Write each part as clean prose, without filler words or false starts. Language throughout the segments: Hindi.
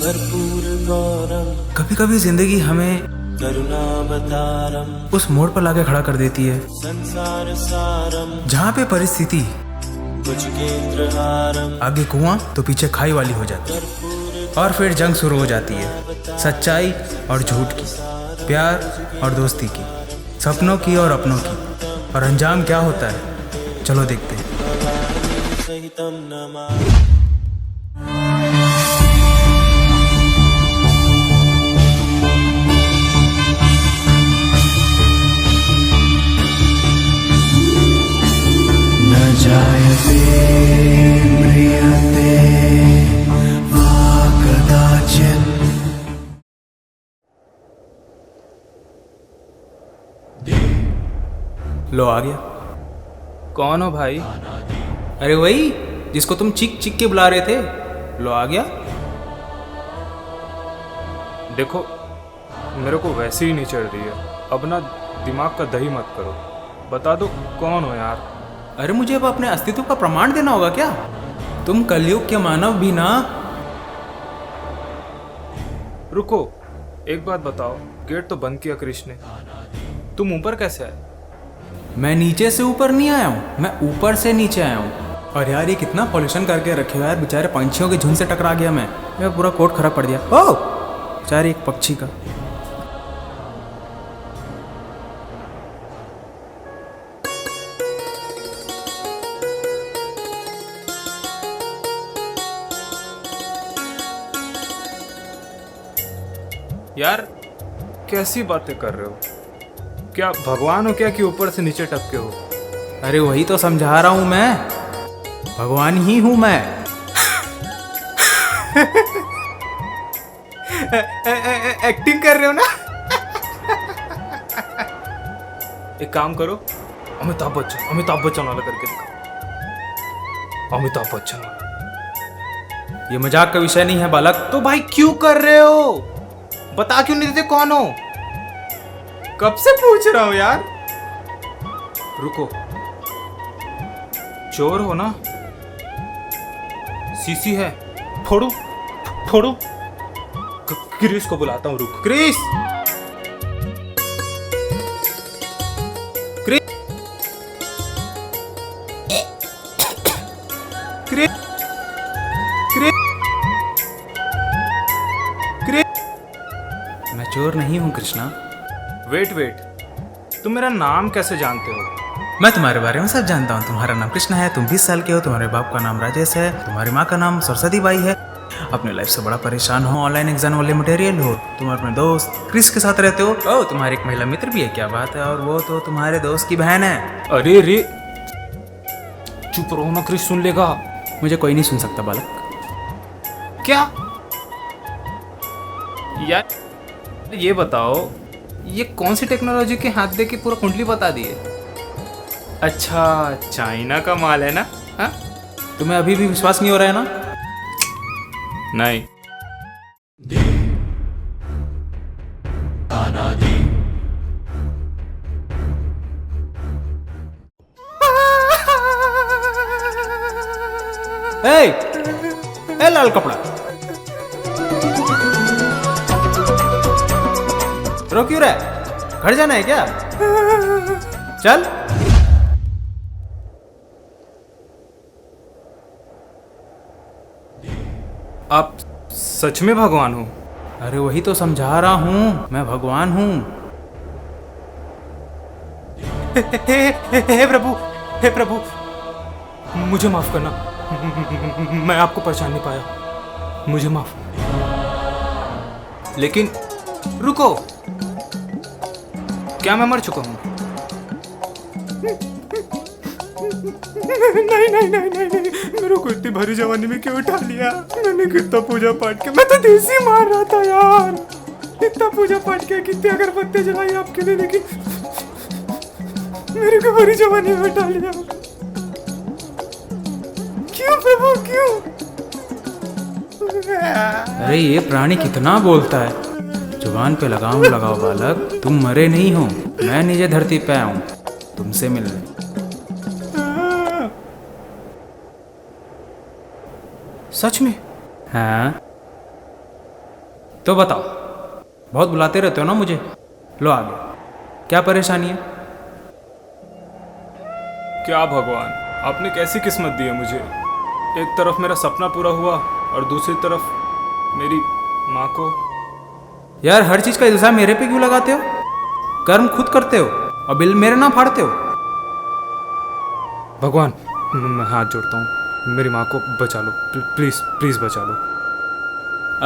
कर्पूर गौरम कभी कभी जिंदगी हमें करुणावतारम उस मोड़ पर लाके खड़ा कर देती है संसार सारम जहाँ पे परिस्थिति भुजगेन्द्रहारम आगे कुआं तो पीछे खाई वाली हो जाती है और फिर जंग शुरू हो जाती है सच्चाई और झूठ की, प्यार और दोस्ती की, सपनों की और अपनों की। और अंजाम क्या होता है, चलो देखते हैं। सहितम नमामि। न जायते म्रियते वा कदाचित्। लो आ गया। कौन हो भाई? अरे वही जिसको तुम चीख चीख के बुला रहे थे, लो आ गया। देखो, मेरे को वैसे ही नहीं चढ़ रही है। अब ना दिमाग का दही मत करो, बता दो कौन हो यार। अरे मुझे अब अपने अस्तित्व का प्रमाण देना होगा क्या? तुम कलयुग के मानव भी ना। रुको, एक बात बताओ, गेट तो बंद किया कृष्ण ने, तुम ऊपर कैसे आए? मैं नीचे से ऊपर नहीं आया हूँ, मैं ऊपर से नीचे आया हूँ। और यार ये कितना पॉल्यूशन करके रखे हुआ है, बेचारे पंछियों के झुंड से टकरा गया मैं। मेरा पूरा कोट खराब पड़ गया। ओ बेचारे एक पक्षी का। यार कैसी बातें कर रहे हो? क्या भगवान हो क्या कि ऊपर से नीचे टपके हो? अरे वही तो समझा रहा हूँ मैं, भगवान ही हूँ मैं। एक्टिंग कर रहे हो ना? एक काम करो, अमिताभ बच्चन वाला करके दिखाओ। अमिताभ बच्चन वाला। ये मजाक का विषय नहीं है बालक। तो भाई क्यों कर रहे हो? बता क्यों नहीं देते कौन हो? कब से पूछ रहा हूं यार। रुको, चोर हो ना? सीसी है, फोड़ू फोड़ू। क्रिस को बुलाता हूं, रुक। Chris, Chris, Chris, Chris, Chris. मैं चोर नहीं हूँ कृष्णा। वेट, तुम मेरा नाम कैसे जानते हो? मैं तुम्हारे बारे में सब जानता हूँ। तुम्हारा नाम कृष्णा है, तुम 20 साल के हो, तुम्हारे बाप का नाम राजेश है, तुम्हारी माँ का नाम सरस्वती बाई है। अपने लाइफ से बड़ा परेशान हो, ऑनलाइन एग्जाम वाले मटेरियल हो, तुम अपने दोस्त क्रिस के साथ रहते हो। ओ तुम्हारी एक महिला मित्र भी है, क्या बात है। और वो तो तुम्हारे दोस्त की बहन है। अरे रे, चुप रहो ना, क्रिस सुन लेगा। मुझे कोई नहीं सुन सकता बालक। क्या यार, ये बताओ, ये कौन सी टेक्नोलॉजी के हाथ दे के पूरा कुंडली बता दिए? अच्छा, चाइना का माल है ना? हा? तुम्हें अभी भी विश्वास नहीं हो रहा है ना? नहीं। ए लाल कपड़ा, रो क्यों रहा है? घर जाना है क्या? चल। आप सच में भगवान हो? अरे वही तो समझा रहा हूँ, मैं भगवान हूँ। हे प्रभु, मुझे माफ करना। मैं आपको पहचान नहीं पाया, मुझे माफ। लेकिन रुको, क्या मैं मर चुका हूँ? नहीं, मेरे को इतनी भरी जवानी में क्यों उठा लिया? मैंने कितना पूजा पाठ किया, मैं तो देसी मार रहा था यार। इतना पूजा पाठ किया, कितनी अगरबत्ती जलाई आपके लिए, लेकिन मेरे को भरी जवानी में उठा लिया। क्यों प्रभु, क्यों? अरे ये प्राणी कितना बोलता है। जुबान पे लगाओ लगाओ बालक, तुम मरे नहीं हो, मैं नीचे धरती पे आया हूँ तुमसे मिलने। सच में? हाँ। तो बताओ, बहुत बुलाते रहते हो ना मुझे। लो आगे, क्या परेशानी है? क्या भगवान, आपने कैसी किस्मत दी है मुझे। एक तरफ मेरा सपना पूरा हुआ और दूसरी तरफ मेरी माँ को। यार हर चीज़ का इल्ज़ाम मेरे पे क्यों लगाते हो? कर्म खुद करते हो और बिल मेरे ना फाड़ते हो। भगवान, मैं हाथ जोड़ता हूँ, मेरी माँ को बचा लो, प्लीज़ प्लीज़ बचा लो।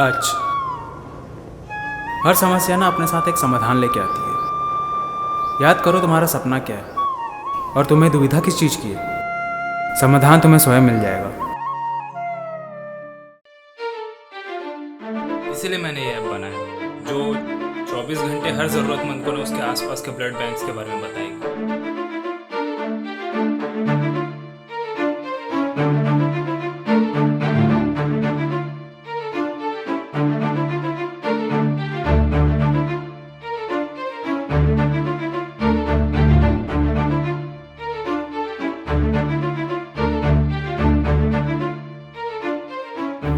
अच्छा, हर समस्या ना अपने साथ एक समाधान लेके आती है। याद करो तुम्हारा सपना क्या है और तुम्हें दुविधा किस चीज़ की है। समाधान तुम्हें स्वयं मिल जाएगा। इसीलिए मैंने ये ऐप बनाया जो 24 घंटे हर ज़रूरतमंद को ना उसके आसपास के ब्लड बैंक्स के बारे में बताएगी।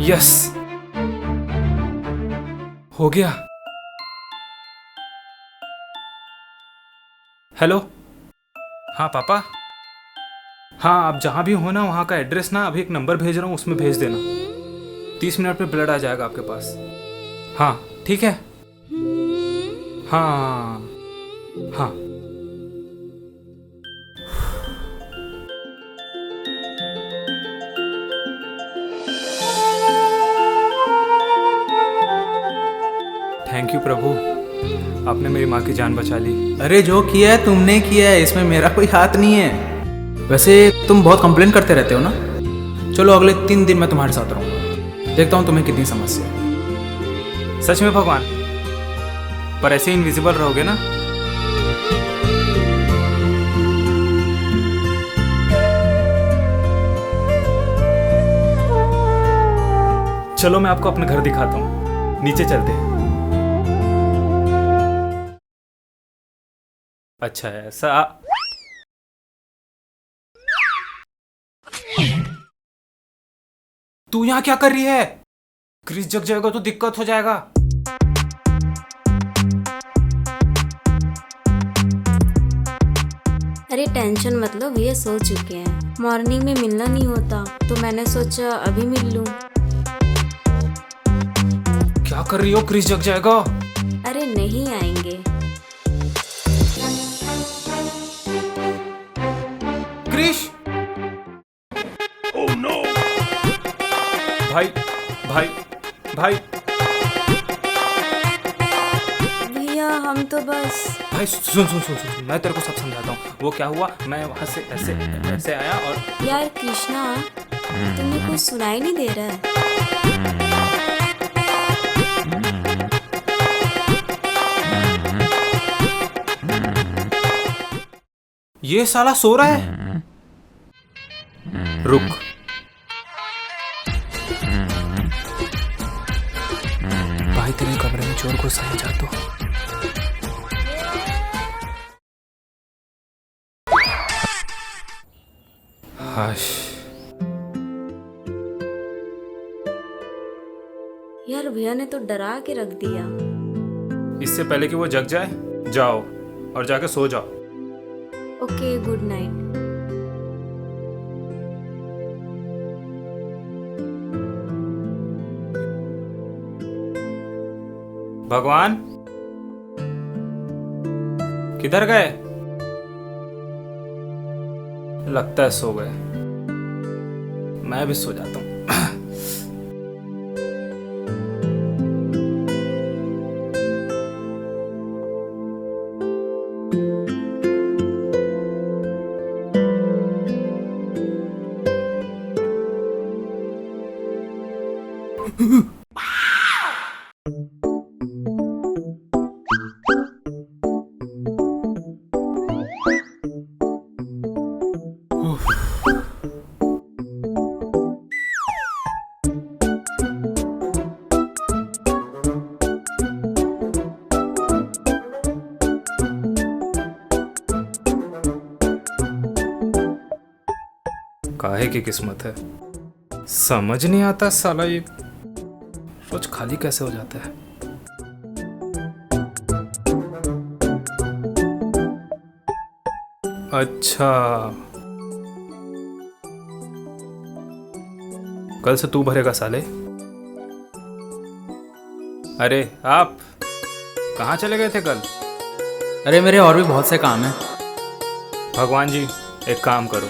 यस, हो गया। हेलो, हाँ पापा। हाँ, आप जहाँ भी हो ना वहाँ का एड्रेस ना अभी एक नंबर भेज रहा हूँ, उसमें भेज देना। 30 मिनट में ब्लड आ जाएगा आपके पास। हाँ ठीक है। हाँ हाँ। थैंक यू प्रभु, आपने मेरी माँ की जान बचा ली। अरे जो किया है तुमने किया है, इसमें मेरा कोई हाथ नहीं है। वैसे तुम बहुत कंप्लेन करते रहते हो ना। चलो अगले 3 दिन मैं तुम्हारे साथ रहूँगा, देखता हूँ तुम्हें कितनी समस्या है। सच में भगवान? पर ऐसे इनविजिबल रहोगे ना? चलो मैं आपको अपना घर दिखाता हूँ, नीचे चलते हैं। अच्छा ऐसा। तू यहाँ क्या कर रही है? क्रिस जग जाएगा तो दिक्कत हो जाएगा। अरे टेंशन मत लो, भैया सो चुके हैं। मॉर्निंग में मिलना नहीं होता तो मैंने सोचा अभी मिल लूं। क्या कर रही हो? क्रिस जग जाएगा। अरे नहीं आएंगे। क्रिश। Oh no. भाई भाई भाई भैया हम तो बस। भाई सुन सुन सुन सुन, मैं तेरे को सब समझाता हूँ। वो क्या हुआ, मैं वहां से ऐसे ऐसे आया और। यार कृष्णा, तुम्हें कुछ सुनाई नहीं दे रहा है? ये साला सो रहा है। रुक। भाई तेरे कमरे में चोर घुस आया, जा तो। हाश। यार भैया ने तो डरा के रख दिया। इससे पहले कि वो जग जाए, जाओ और जाके सो जाओ। Okay, good night. भगवान किधर गए? लगता है सो गए। मैं भी सो जाता हूँ। काहे की किस्मत है, समझ नहीं आता साला ये रोज खाली कैसे हो जाता है। अच्छा, कल से तू भरेगा साले। अरे आप कहाँ चले गए थे कल? अरे मेरे और भी बहुत से काम हैं। भगवान जी, एक काम करो,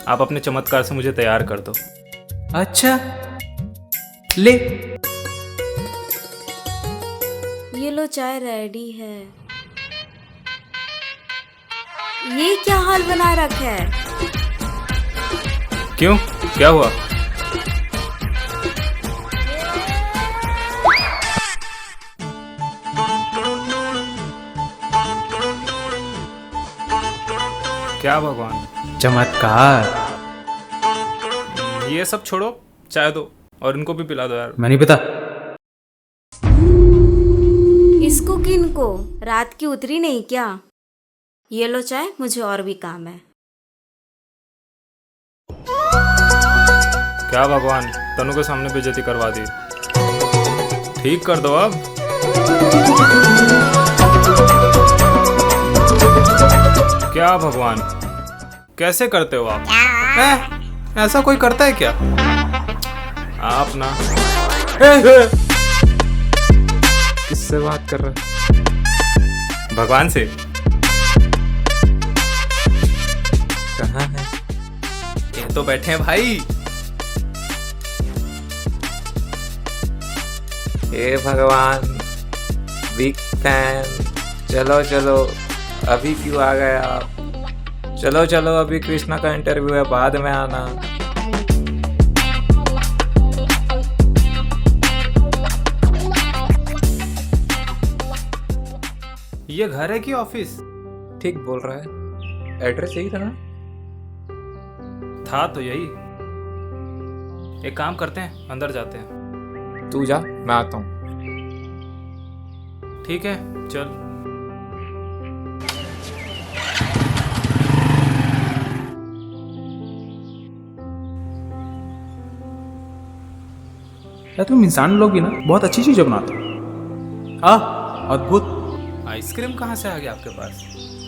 आप अपने चमत्कार से मुझे तैयार कर दो। अच्छा ले। ये लो चाय रेडी है। ये क्या हाल बना रखा है? क्यों, क्या हुआ? क्या भगवान? चमत्कार। ये सब छोड़ो, चाय दो और इनको भी पिला दो यार। मैं नहीं पता। इसको किनको? रात की उतरी नहीं क्या? ये लो चाय, मुझे और भी काम है। क्या भगवान, तनु के सामने बेइज्जती करवा दी। ठीक कर दो अब। क्या भगवान, कैसे करते हो आप? ऐसा कोई करता है क्या? आप ना किससे बात कर रहे हैं? भगवान से। कहाँ है? ये तो बैठे हैं भाई। हे भगवान, बिग फैन। चलो चलो, अभी क्यों आ गए आप? चलो चलो, अभी कृष्णा का इंटरव्यू है, बाद में आना। ये घर है कि ऑफिस? ठीक बोल रहा है, एड्रेस यही था ना? था तो यही। एक काम करते हैं, अंदर जाते हैं। तू जा, मैं आता हूँ। ठीक है, चल। यार तुम इंसान लोग भी ना बहुत अच्छी चीजें बनाते हो। अद्भुत। आइसक्रीम कहाँ से आ गया आपके पास?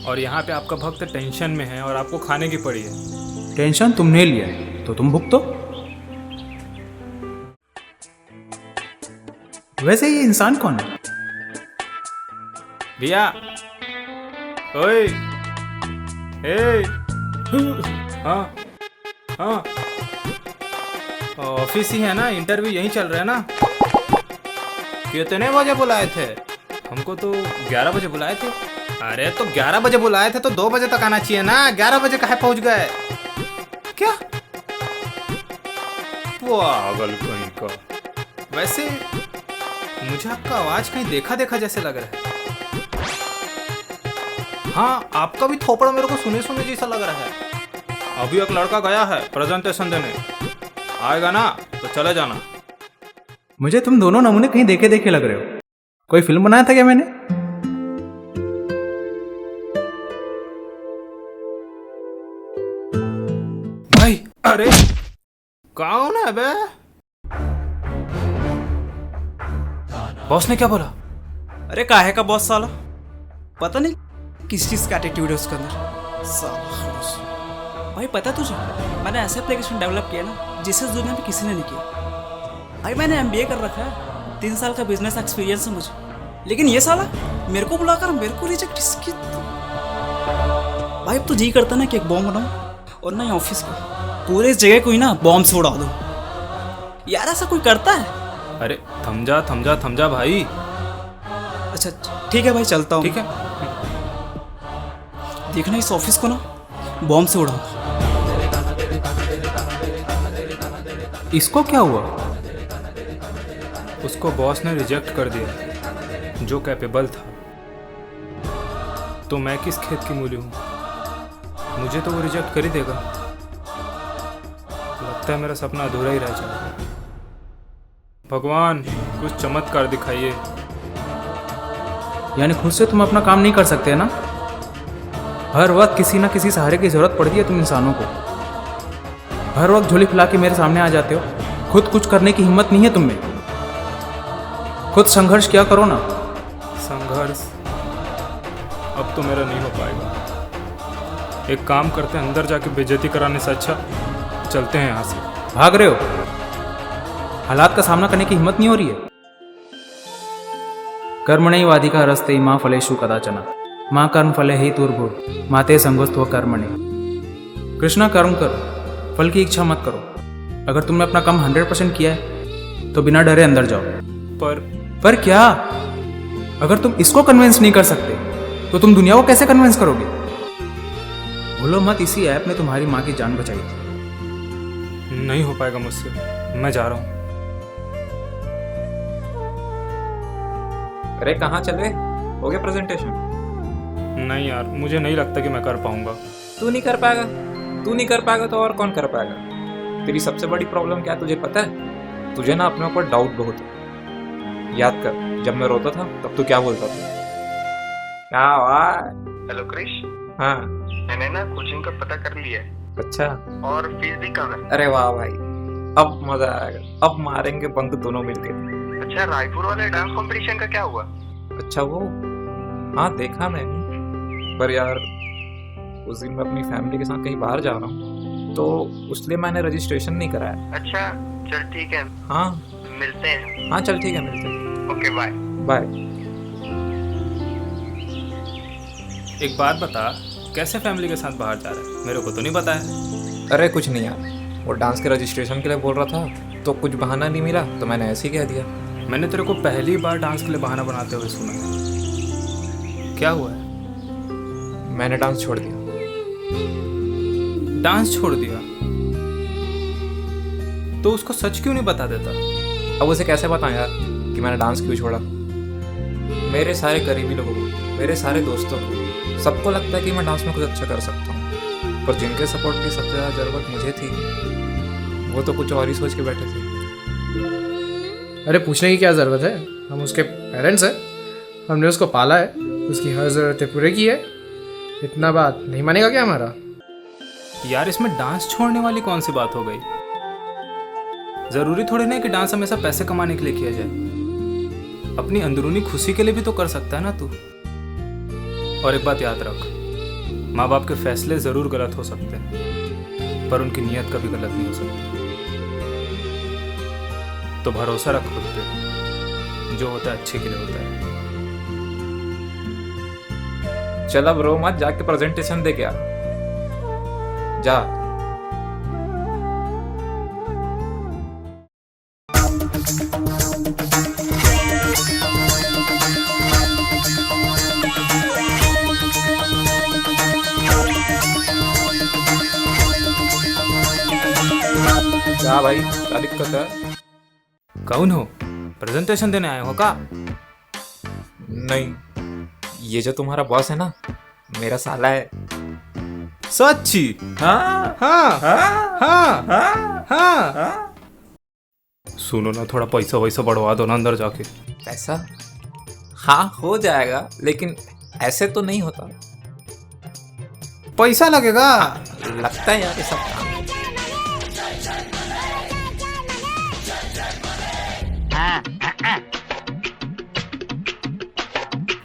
और यहाँ पे आपका भक्त टेंशन में है और आपको खाने की पड़ी है। टेंशन तुमने लिया है तो तुम भुगतो। वैसे ये इंसान कौन है? भैया, ओए, ए, हाँ हाँ, ऑफिस ही है ना, इंटरव्यू यहीं चल रहा है ना? कितने बजे बुलाए थे? हमको तो 11 बजे बुलाए थे। अरे तो 11 बजे बुलाए थे तो 2 बजे तक आना चाहिए ना, 11 बजे कहाँ पहुंच गए? क्या पागल कहीं का। वैसे मुझे आपका आवाज कहीं देखा देखा जैसे लग रहा है। हाँ, आपका भी थोपड़ा मेरे को सुने सुने जैसा लग रहा है। अभी एक लड़का गया है प्रेजेंटेशन देने, आएगा ना तो चले जाना। मुझे तुम दोनों नमूने कहीं देखे देखे लग रहे हो। कोई फिल्म बनाया था क्या मैंने? भाई, अरे कौन है बे? बॉस ने क्या बोला? अरे काहे का बॉस साला, पता नहीं किस चीज का एटीट्यूड है उसके अंदर साला। भाई पता है तुझे, मैंने ऐसा एप्लीकेशन डेवलप किया ना जिसे इस दुनिया में किसी ने नहीं किया। भाई मैंने MBA कर रखा है, 3 साल का बिजनेस एक्सपीरियंस है मुझे, लेकिन ये साला मेरे को बुलाकर मेरे को रिजेक्ट इसकी। भाई अब तो जी करता ना कि एक बॉम्ब बनाऊं और ना ही ऑफिस का, पूरे इस जगह को ही ना बॉम्ब से उड़ा दूं। यार ऐसा कोई करता है? अरे थम जा भाई। अच्छा ठीक है भाई, चलता हूँ। ठीक है, देखना इस ऑफिस को ना बॉम्ब से उड़ाऊं। इसको क्या हुआ? उसको बॉस ने रिजेक्ट कर दिया, जो कैपेबल था। तो मैं किस खेत की मूली हूँ? मुझे तो वो रिजेक्ट कर ही देगा। लगता है मेरा सपना अधूरा ही रह जाएगा। भगवान, कुछ चमत्कार दिखाइए। यानी खुद से तुम अपना काम नहीं कर सकते ना? हर वक्त किसी ना किसी सहारे की जरूरत पड़ती है तुम इंसानों को। हर वक्त झोली फैला के मेरे सामने आ जाते हो। खुद कुछ करने की हिम्मत नहीं है तुम में। खुद संघर्ष क्या करो ना। संघर्ष अब तो मेरा नहीं हो पाएगा। एक काम करते हैं, अंदर जाके बेइज्जती कराने से अच्छा चलते हैं यहाँ से। भाग रहे हो? हालात का सामना करने की हिम्मत नहीं हो रही है? कर्मणैवाधिका रस्ते माँ फलेषु कदाचन माँ कर्म फले ही तुर्भुर माते संगोस्त्व कर्मणि। कृष्णा, कर्म करो, फल की इच्छा मत करो। अगर तुमने अपना काम 100% किया है तो बिना डरे अंदर जाओ। पर क्या? अगर तुम इसको कन्विंस नहीं कर सकते तो तुम दुनिया को कैसे कन्विंस करोगे? बोलो मत, इसी ऐप ने तुम्हारी माँ की जान बचाई थी। नहीं हो पाएगा मुझसे, मैं जा रहा हूँ। अरे कहाँ चले? हो गया प्रेजेंटेशन? नहीं यार, मुझे नहीं लगता कि मैं कर पाऊंगा। तू नहीं कर पाएगा? तू नहीं कर पाएगा तो और कौन कर पाएगा? तेरी सबसे बड़ी प्रॉब्लम क्या है तुझे पता है? तुझे ना अपने ऊपर डाउट बहुत है। याद कर, जब मैं रोता था तब तू क्या बोलता था? क्या हुआ? हेलो क्रिश, हाँ। मैंने ना कोचिंग का पता कर लिया है अच्छा, और फीस भी कम है। अरे वाह भाई, अब मजा आएगा। अब मारेंगे बंक दोनों मिलके। अच्छा, रायपुर वाले डांस कंपटीशन का क्या हुआ? अच्छा वो, हाँ देखा मैंने, पर यार उस दिन मैं अपनी फैमिली के साथ कहीं बाहर जा रहा हूँ तो इसलिए मैंने रजिस्ट्रेशन नहीं कराया। अच्छा चल ठीक है, हाँ मिलते हैं। हाँ चल ठीक है, मिलते हैं। Okay bye. बाय। एक बात बता, कैसे फैमिली के साथ बाहर जा रहा है? मेरे को तो नहीं पता है। अरे कुछ नहीं यार, वो डांस के रजिस्ट्रेशन के लिए बोल रहा था तो कुछ बहाना नहीं मिला तो मैंने ऐसे ही कह दिया। मैंने तेरे को पहली बार डांस के लिए बहाना बनाते हुए सुना है। क्या हुआ है? मैंने डांस छोड़ दिया। डांस छोड़ दिया? तो उसको सच क्यों नहीं बता देता? अब उसे कैसे बताएं यार कि मैंने डांस क्यों छोड़ा? मेरे सारे करीबी लोगों को, मेरे सारे दोस्तों को, सबको लगता है कि मैं डांस में कुछ अच्छा कर सकता हूँ, पर जिनके सपोर्ट की सबसे ज़्यादा ज़रूरत मुझे थी वो तो कुछ और ही सोच के बैठे थे। अरे पूछने की क्या ज़रूरत है, हम उसके पेरेंट्स हैं, हमने उसको पाला है, उसकी हर ज़रूरतें पूरी की है। इतना बात नहीं मानेगा क्या हमारा? यार इसमें डांस छोड़ने वाली कौन सी बात हो गई? जरूरी थोड़ी नहीं कि डांस हमेशा पैसे कमाने के लिए किया जाए। अपनी अंदरूनी खुशी के लिए भी तो कर सकता है ना तू। और एक बात याद रख, माँ बाप के फैसले जरूर गलत हो सकते हैं पर उनकी नीयत कभी गलत नहीं हो सकती। तो भरोसा रख खुद पे, जो होता है अच्छे के लिए होता है। चल अब रो मत, जाके प्रेजेंटेशन दे के आ जा। क्या भाई, क्या दिक्कत है? कौन हो? प्रेजेंटेशन देने आए हो का? नहीं, ये जो तुम्हारा बॉस है ना, मेरा साला है। सच्ची? हाँ हाँ हाँ हाँ हाँ हाँ। सुनो ना, थोड़ा पैसा वैसा बढ़वा दो ना अंदर जाके। पैसा? हाँ हो जाएगा, लेकिन ऐसे तो नहीं होता। पैसा लगेगा? लगता है यार ये सब काम।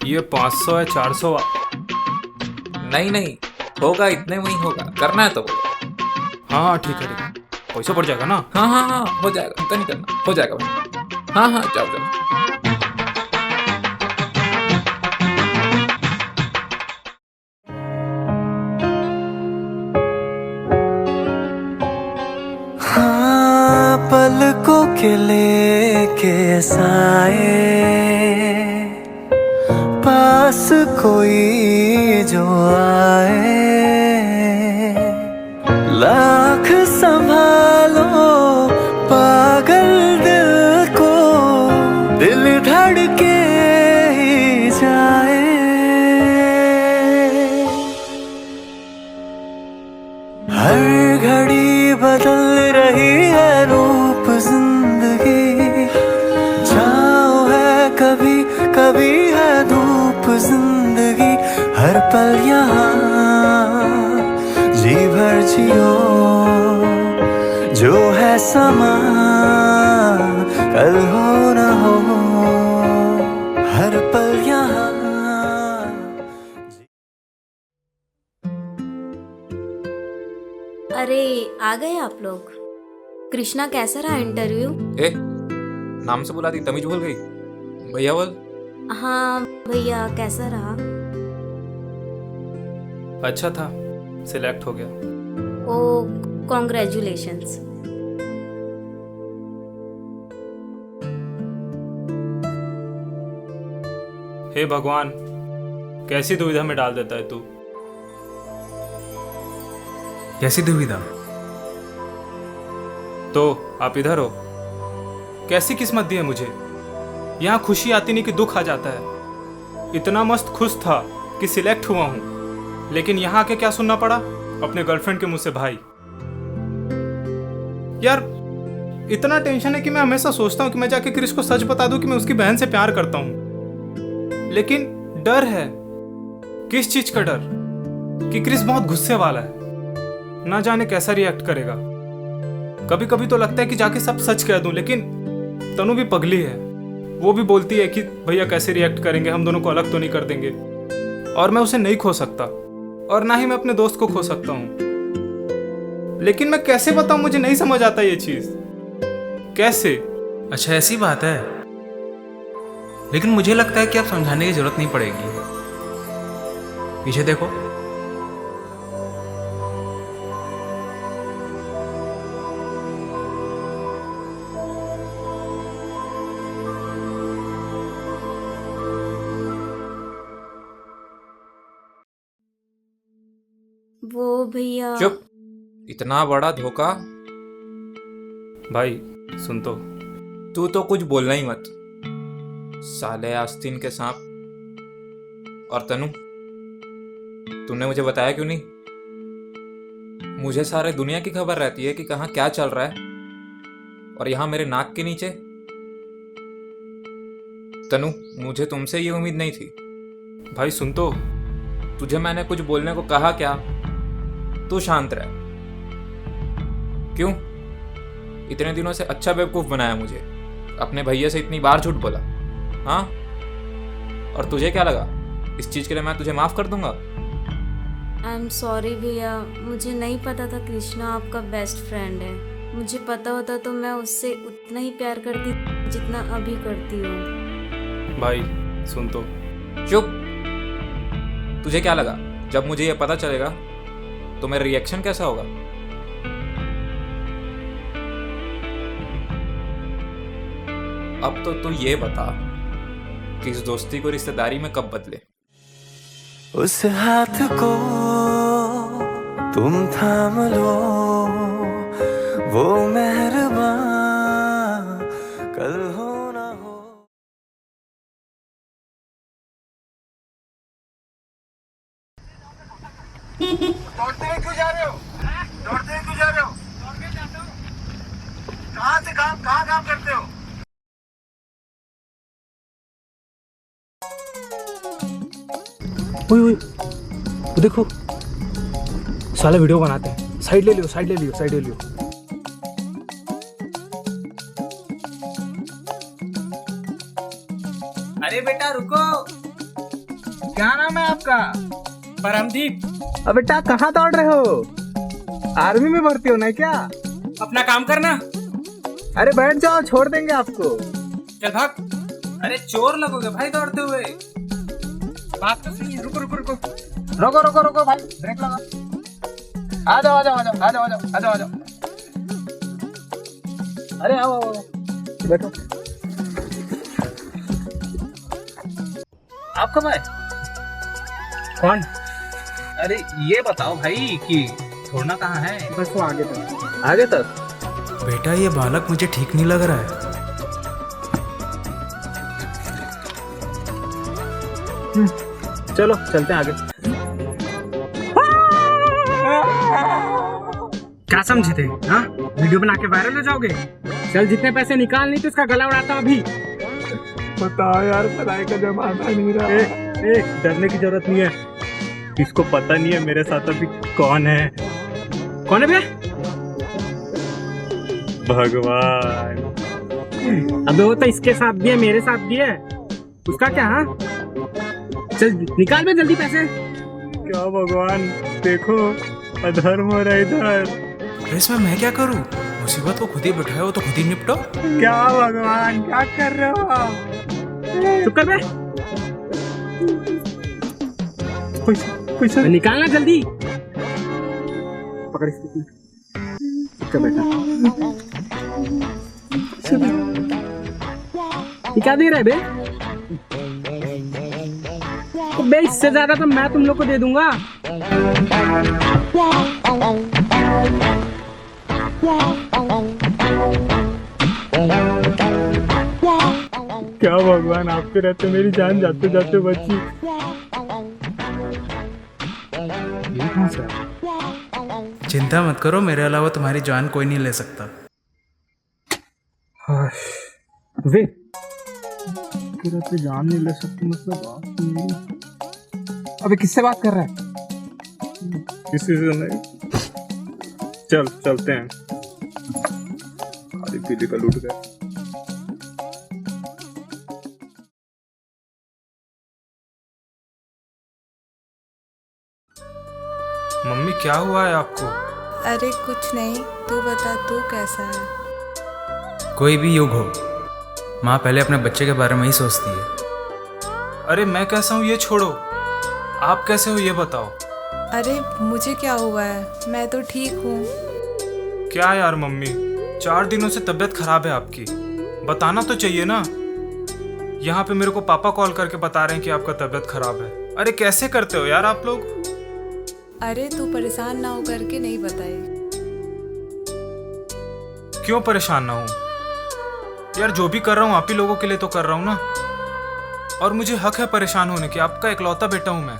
ये 500 है, 400? नहीं नहीं होगा, इतने में ही होगा। करना है तो बोलो। हाँ ठीक है ठीक है, पैसा बढ़ जाएगा ना? हाँ हाँ हाँ हो जाएगा, चिंता नहीं करना, हो जाएगा भाई। हाँ हाँ जाओ जाओ। हाँ पलकों के लेके साए पास कोई जो आए, लाख संभालो पागल दिल को, दिल धड़के ही जाए। हर घड़ी बदल रही है रूप जिंदगी, छाँव है कभी कभी है धूप जिंदगी। हर पल यहाँ जी भर जियो, जो है समा कल हो न हो। हर पल यहाँ आ गए आप लोग। कृष्णा कैसा रहा इंटरव्यू? ए, नाम से बुला दी, तमीज भूल गई। भैया बोल। हाँ भैया, कैसा रहा? अच्छा था, सिलेक्ट हो गया। ओ, कॉन्ग्रेचुलेशंस। हे भगवान, कैसी दुविधा में डाल देता है तू। कैसी दुविधा? तो आप इधर हो, कैसी किस्मत दी है मुझे। यहाँ खुशी आती नहीं कि दुख आ जाता है। इतना मस्त खुश था कि सिलेक्ट हुआ हूँ, लेकिन यहाँ आके क्या सुनना पड़ा अपने गर्लफ्रेंड के मुंह से। भाई यार, इतना टेंशन है कि मैं हमेशा सोचता हूँ कि मैं जाके क्रिस को सच बता दूं कि मैं उसकी बहन से प्यार करता हूँ, लेकिन डर है। किस चीज का डर? कि क्रिस बहुत गुस्से वाला है, ना जाने कैसा रिएक्ट करेगा। कभी कभी तो लगता है कि जाके सब सच कह दूं, लेकिन तनु भी पगली है। वो भी बोलती है कि भैया कैसे रिएक्ट करेंगे, हम दोनों को अलग तो नहीं कर देंगे। और मैं उसे नहीं खो सकता, और ना ही मैं अपने दोस्त को खो सकता हूँ। लेकिन मैं कैसे बताऊं, मुझे नहीं समझ आता ये चीज कैसे। अच्छा, ऐसी बात है। लेकिन मुझे लगता है कि अब समझाने की जरूरत नहीं पड़ेगी। पीछे देखो। वो भैया। चुप, इतना बड़ा धोखा। भाई सुन तू तो कुछ बोलना ही मत, साले आस्तीन के सांप। और तनु, तूने मुझे बताया क्यों नहीं? मुझे सारे दुनिया की खबर रहती है कि कहाँ क्या चल रहा है, और यहाँ मेरे नाक के नीचे। तनु, मुझे तुमसे ये उम्मीद नहीं थी। भाई सुन तो। तुझे मैंने कुछ बोलने को कहा क्या? तू शांत रह। क्यों? इतने दिनों से अच्छा बेवकूफ बनाया मुझे, अपने भैया से इतनी बार झूठ बोला। हाँ, और तुझे क्या लगा इस चीज के लिए मैं तुझे माफ कर दूंगा? आई एम सॉरी भैया, मुझे नहीं पता था कृष्णा आपका बेस्ट फ्रेंड है। मुझे पता होता तो मैं उससे उतना ही प्यार करती जितना अभी करती हूँ। भाई सुन तो। चुप। तुझे क्या लगा जब मुझे ये पता चलेगा तो मेरा रिएक्शन कैसा होगा? अब तो तू ये बता कि इस दोस्ती को रिश्तेदारी में कब बदले। उस हाथ को तुम थाम लो, वो मेहरबान कल हो ना हो। दौड़ते हुए क्यों जा रहे हो? दौड़ते हुए क्यों जा रहे हो? कहाँ से कहाँ काम करते हो? ओए ओए, वो देखो, साले वीडियो बनाते हैं। साइड ले लियो, साइड ले लियो, साइड ले लियो। अरे बेटा रुको। क्या नाम है आपका? परमदीप। अब बेटा कहाँ दौड़ रहे हो? आर्मी में भर्ती होना है क्या? अपना काम करना। अरे बैठ जाओ, छोड़ देंगे आपको। चल भाग। अरे चोर लगोगे भाई दौड़ते हुए। बात तो सुनिए। रुको रुको रुको रुको रुको रुको भाई, ब्रेक लगा। आ जाओ आ जाओ आ जाओ आ जाओ आ जाओ आ जाओ आ जाओ। अरे आओ आओ आओ, बैठो। आप कब आए? कौन? अरे ये बताओ भाई कि छोड़ना कहाँ है? बस वो आगे तक, आगे तक। बेटा ये बालक मुझे ठीक नहीं लग रहा है। चलो चलते हैं आगे। क्या समझे थे? हाँ, वीडियो बना के वायरल हो जाओगे। चल जितने पैसे निकाल, नहीं तो इसका गला उड़ाता हूं अभी। बताओ यार, पढ़ाई का जमाना नहीं रहा। डरने की जरूरत नहीं है। इसको पता नहीं है मेरे साथ अभी कौन है। कौन है भैया? भगवान। अबे वो तो इसके साथ भी है, मेरे साथ भी है। उसका क्या? हाँ, चल निकाल बे जल्दी पैसे। क्या भगवान, देखो अधर्म हो रहा है इधर। अरे इसमें मैं क्या करूं? मुसीबत को खुद ही बिठाए हो तो खुद ही निपटो। क्या भगवान, क्या कर रहे हो आप? चुप कर बे। पैसा निकालना जल्दी। पकड़ इसको। चुप बेटा। ये क्या दे रहा है बे? बे इससे ज्यादा तो मैं तुम लोग को दे दूंगा। क्या भगवान, आपके रहते मेरी जान जाते जाते बची। ये कहाँ से आया? चिंता मत करो, मेरे अलावा तुम्हारी जान कोई नहीं ले सकता। वे रहते जान नहीं ले सकते मतलब बात नहीं। अबे किससे बात कर रहा है? किसी से नहीं। चल चलते हैं। खाली पीली का लूट गए। मम्मी क्या हुआ है आपको? अरे कुछ नहीं, तू बता, तू कैसा है? कोई भी युग हो, माँ पहले अपने बच्चे के बारे में ही सोचती है। अरे मैं कैसा हूँ ये छोड़ो, आप कैसे हो ये बताओ। अरे मुझे क्या हुआ है, मैं तो ठीक हूँ। क्या यार मम्मी, 4 दिनों से तबीयत खराब है आपकी, बताना तो चाहिए ना। यहाँ पे मेरे को पापा कॉल करके बता रहे हैं कि आपका तबीयत खराब है। अरे कैसे करते हो यार आप लोग? अरे तू परेशान ना हो करके नहीं बताई। क्यों परेशान ना हूँ यार, जो भी कर रहा हूँ आप ही लोगों के लिए तो कर रहा हूँ ना। और मुझे हक है परेशान होने की, आपका इकलौता बेटा हूँ मैं,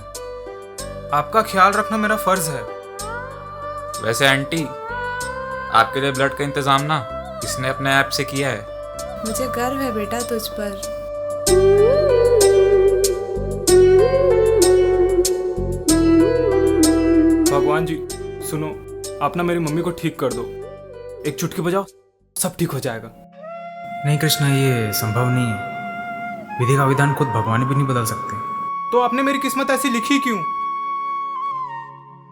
आपका ख्याल रखना मेरा फर्ज है। वैसे आंटी, आपके लिए ब्लड का इंतजाम ना इसने अपने ऐप से किया है। मुझे गर्व है बेटा तुझ पर। भगवान जी सुनो, आप ना मेरी मम्मी को ठीक कर दो, एक चुटकी बजाओ सब ठीक हो जाएगा। नहीं कृष्णा, ये संभव नहीं है। विधि का विधान खुद भगवान भी नहीं बदल सकते। तो आपने मेरी किस्मत ऐसी लिखी क्यों?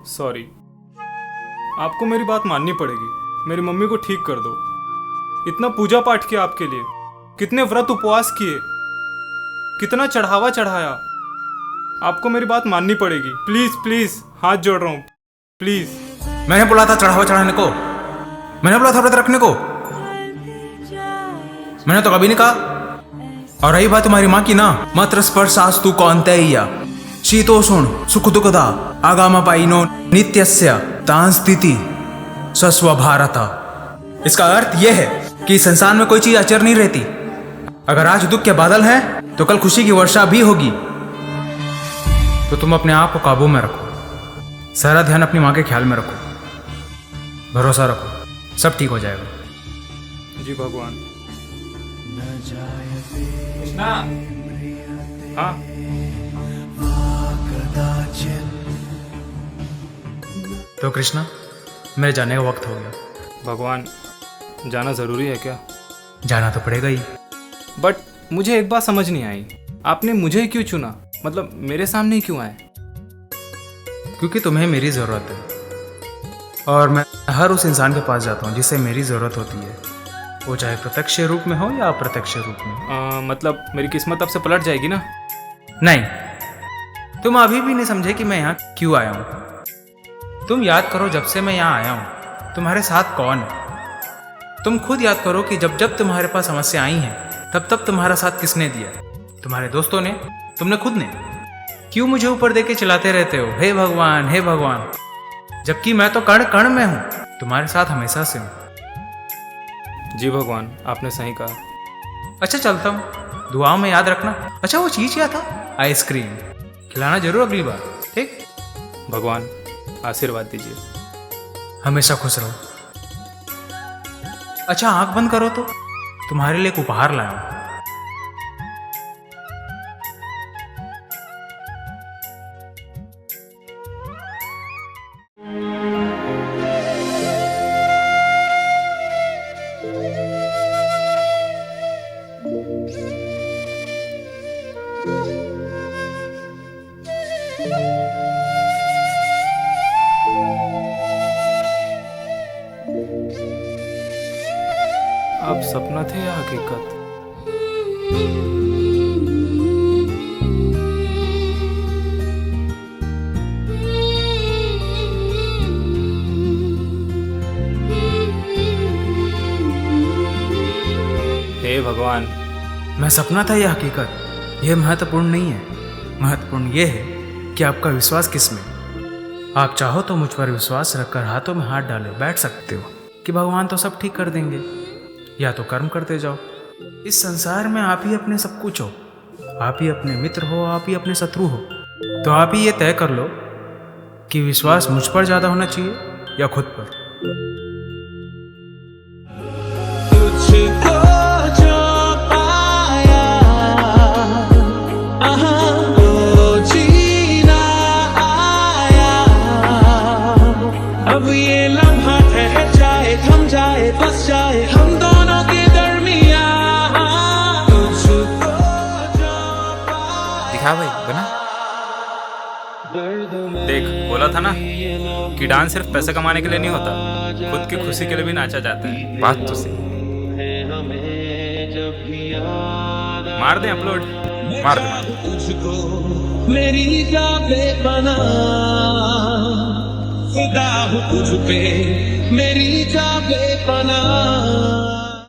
सॉरी, आपको मेरी बात माननी पड़ेगी, मेरी मम्मी को ठीक कर दो। इतना पूजा पाठ किया आपके लिए, कितने व्रत उपवास किए, कितना चढ़ावा चढ़ाया, आपको मेरी बात माननी पड़ेगी। प्लीज प्लीज हाथ जोड़ रहा हूँ, प्लीज। मैंने बोला था चढ़ावा चढ़ाने को, मैंने बोला था व्रत रखने को, मैंने तो कभी नहीं कहा। और रही बात तुम्हारी माँ की ना, मात्र स्पर्शास्तु कौन्तेय शीतोषुण सुख दुखदा आगामपाइनो नित्यस्य तां स्थिति सस्व भारत। इसका अर्थ यह है कि संसार में कोई चीज अचर नहीं रहती। अगर आज दुख के बादल हैं तो कल खुशी की वर्षा भी होगी। तो तुम अपने आप को काबू में रखो, सारा ध्यान अपनी माँ के ख्याल में रखो, भरोसा रखो, सब ठीक हो जाएगा। जी भगवान। कृष्णा, हाँ तो कृष्णा, मेरे जाने का वक्त हो गया। भगवान, जाना जरूरी है क्या? जाना तो पड़ेगा ही। बट मुझे एक बात समझ नहीं आई, आपने मुझे क्यों चुना? मतलब मेरे सामने ही क्यों आए? क्योंकि तुम्हें मेरी ज़रूरत है और मैं हर उस इंसान के पास जाता हूँ जिसे मेरी ज़रूरत होती है, वो चाहे प्रत्यक्ष रूप में हो या अप्रत्यक्ष रूप में। मतलब मेरी किस्मत अब से पलट जाएगी ना? नहीं, तुम अभी भी नहीं समझे कि मैं यहाँ क्यों आया हूँ। तुम याद करो, जब से मैं यहाँ आया हूँ तुम्हारे साथ कौन है। तुम खुद याद करो कि जब जब तुम्हारे पास समस्या आई हैं तब तब तुम्हारा साथ किसने दिया? तुम्हारे दोस्तों ने, तुमने खुद ने। क्यों मुझे ऊपर देके चिल्लाते रहते हो, हे भगवान हे भगवान, जबकि मैं तो कण कण में हूँ, तुम्हारे साथ हमेशा से हूँ। जी भगवान, आपने सही कहा। अच्छा चलता हूँ, दुआओं में याद रखना। अच्छा वो चीज़ क्या था? आइसक्रीम खिलाना जरूर अगली बार, ठीक? भगवान आशीर्वाद दीजिए। हमेशा खुश रहो। अच्छा आंख बंद करो तो तुम्हारे लिए एक उपहार लाया हूं। अब सपना थे या हकीकत? हे भगवान, मैं सपना था या हकीकत, यह महत्वपूर्ण नहीं है। महत्वपूर्ण यह है कि आपका विश्वास किस में। आप चाहो तो मुझ पर विश्वास रखकर हाथों में हाथ डाले बैठ सकते हो कि भगवान तो सब ठीक कर देंगे, या तो कर्म करते जाओ। इस संसार में आप ही अपने सब कुछ हो, आप ही अपने मित्र हो, आप ही अपने शत्रु हो। तो आप ही ये तय कर लो कि विश्वास मुझ पर ज़्यादा होना चाहिए या खुद पर। अब ये लम्हा ठहर जाए, थम जाए, बस जाए हम दोनों के दरमियां। दिखा भाई बना। देख, बोला था ना कि डांस सिर्फ पैसे कमाने के लिए नहीं होता, खुद की खुशी के लिए भी नाचा जाता है। बात तो सही। मार दे अपलोड, मार दे। तुझको मेरी जाबे बना, खुदा हूँ तुझ पे मेरी जाबे बना।